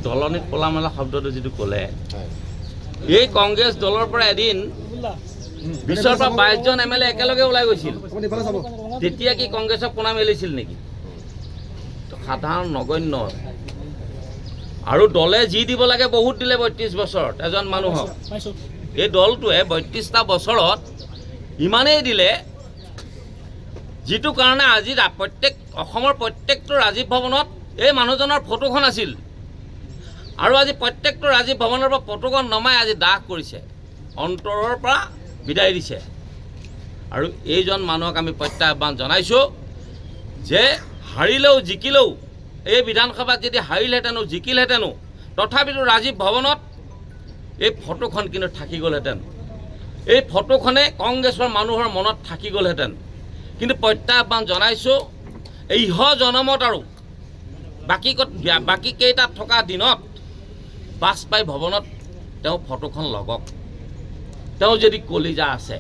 দলনিত পলা মেলা শব্দটো যিটো ক'লে এই কংগ্ৰেছ দলৰ পৰা এদিন 20 পৰা 22 জন এমএলএ একেলগে ওলাই গৈছিল তেতিয়া কি কংগ্ৰেছক কোনা মেলিছিল নেকি সাধাৰণ নগণ্য আৰু দলে যি দিব লাগে বহুত দিলে 32 বছৰত এজন মানুহক এই দলটোৱে 32টা বছৰত ইমানেই দিলে যিটো কাৰণে আজি প্ৰত্যেক অসমৰ প্ৰত্যেকটো ৰাজীৱ ভৱনত এই মানুহজনৰ ফটোখন আছিল আৰু আজি প্ৰত্যেকটো ৰাজীৱ ভৱনৰ পৰা ফটোখন নমাই আজি দাহ কৰিছে অন্তৰৰ পৰা বিদায় দিছে আৰু এইজন মানুহক আমি প্ৰত্যাহ্বান জনাইছোঁ যে হাৰিলেও জিকিলেও এই বিধানসভাত যদি হাৰিলহেঁতেনো জিকিলহেঁতেনো তথাপিতো ৰাজীৱ ভৱনত এই ফটোখন কিন্তু থাকি গ'লহেঁতেন এই ফটোখনে কংগ্ৰেছৰ মানুহৰ মনত থাকি গ'লহেঁতেন কিন্তু প্ৰত্যাহ্বান জনাইছোঁ এই জনমত আৰু বাকী কেইটাত থকা দিনত বাজপাই ভৱনত তেওঁ ফটোখন লগক তেওঁ যদি কলিজা আছে